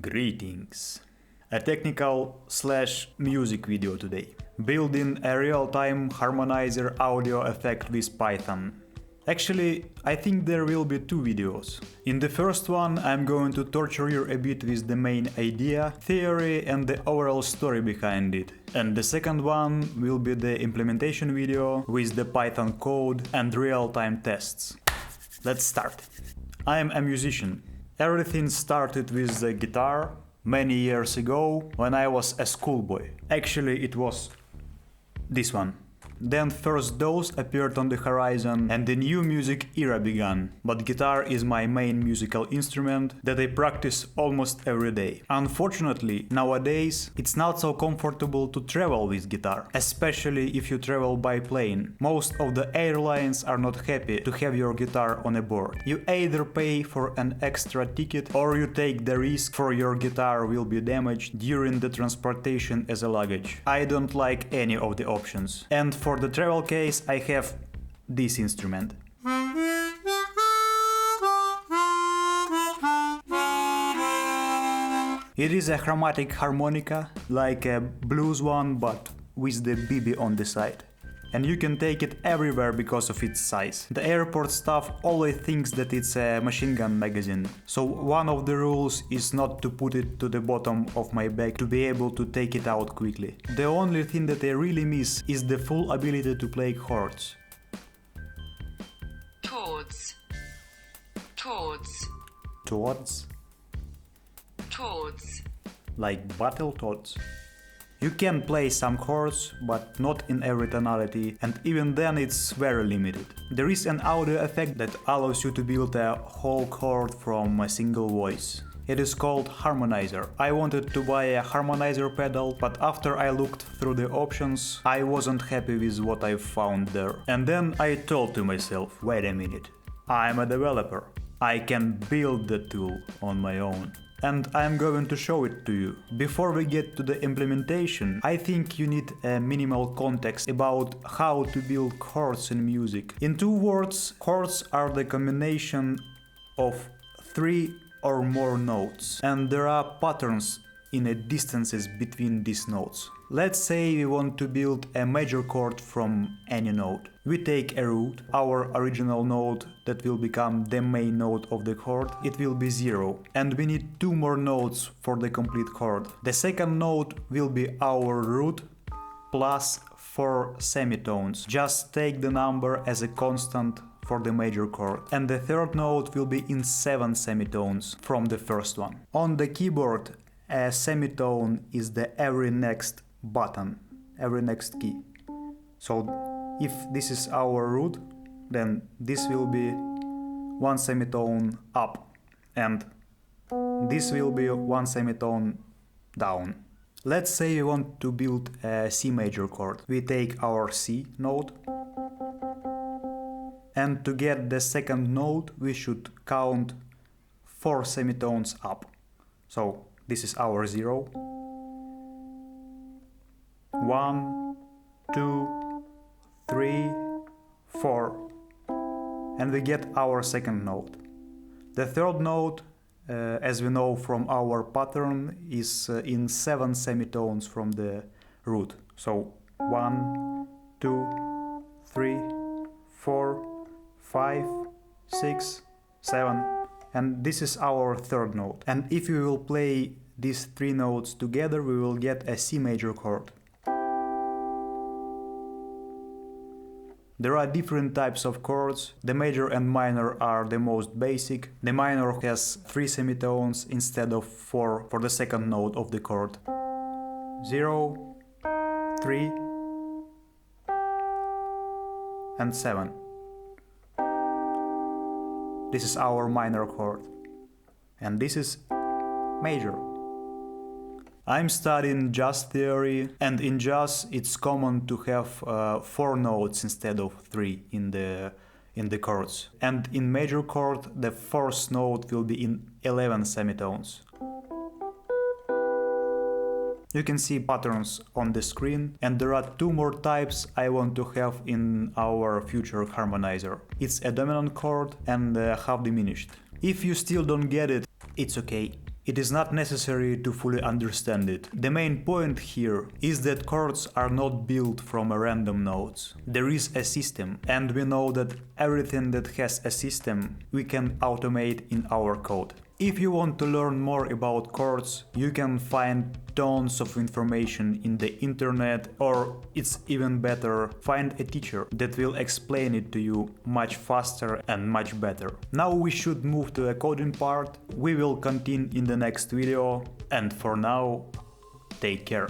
Greetings. A technical/music video today. Building a real-time harmonizer audio effect with Python. Actually, I think there will be two videos. In the first one, I'm going to torture you a bit with the main idea, theory and the overall story behind it. And the second one will be the implementation video with the Python code and real-time tests. Let's start. I am a musician. Everything started with the guitar many years ago when I was a schoolboy. Actually, it was this one. Then first DAWs appeared on the horizon and the new music era began, but guitar is my main musical instrument that I practice almost every day. Unfortunately, nowadays it's not so comfortable to travel with guitar, especially if you travel by plane. Most of the airlines are not happy to have your guitar on a board. You either pay for an extra ticket or you take the risk for your guitar will be damaged during the transportation as a luggage. I don't like any of the options. And for the travel case, I have this instrument. It is a chromatic harmonica, like a blues one, but with the BB on the side. And you can take it everywhere because of its size. The airport staff always thinks that it's a machine gun magazine. So one of the rules is not to put it to the bottom of my bag to be able to take it out quickly. The only thing that I really miss is the full ability to play chords. Chords. Chords. Chords? Chords. Like battle chords. You can play some chords, but not in every tonality, and even then it's very limited. There is an audio effect that allows you to build a whole chord from a single voice. It is called Harmonizer. I wanted to buy a harmonizer pedal, but after I looked through the options, I wasn't happy with what I found there. And then I told to myself, wait a minute, I'm a developer. I can build the tool on my own. And I'm going to show it to you. Before we get to the implementation, I think you need a minimal context about how to build chords in music. In two words, chords are the combination of three or more notes, and there are patterns in the distances between these notes. Let's say we want to build a major chord from any note. We take a root, our original note that will become the main note of the chord, it will be 0. And we need 2 more notes for the complete chord. The second note will be our root plus 4 semitones. Just take the number as a constant for the major chord. And the third note will be in 7 semitones from the first one. On the keyboard, a semitone is the every next button, every next key. So if this is our root, then this will be 1 semitone up, and this will be 1 semitone down. Let's say we want to build a C major chord. We take our C note, and to get the second note we should count 4 semitones up. So this is our 0. 1, 2, 3, 4, and we get our second note. The third note, as we know from our pattern, is in 7 semitones from the root. So 1, 2, 3, 4, 5, 6, 7, and this is our third note. And if we will play these 3 notes together, we will get a C major chord. There are different types of chords. The major and minor are the most basic. The minor has 3 semitones instead of 4 for the second note of the chord. 0, 3, and 7. This is our minor chord. And this is major. I'm studying jazz theory, and in jazz it's common to have 4 notes instead of 3 in the chords. And in major chord the fourth note will be in 11 semitones. You can see patterns on the screen, and there are 2 more types I want to have in our future harmonizer. It's a dominant chord and half diminished. If you still don't get it, it's okay. It is not necessary to fully understand it. The main point here is that chords are not built from random notes. There is a system, and we know that everything that has a system we can automate in our code. If you want to learn more about chords, you can find tons of information in the internet, or it's even better, find a teacher that will explain it to you much faster and much better. Now we should move to the coding part. We will continue in the next video, and for now, take care.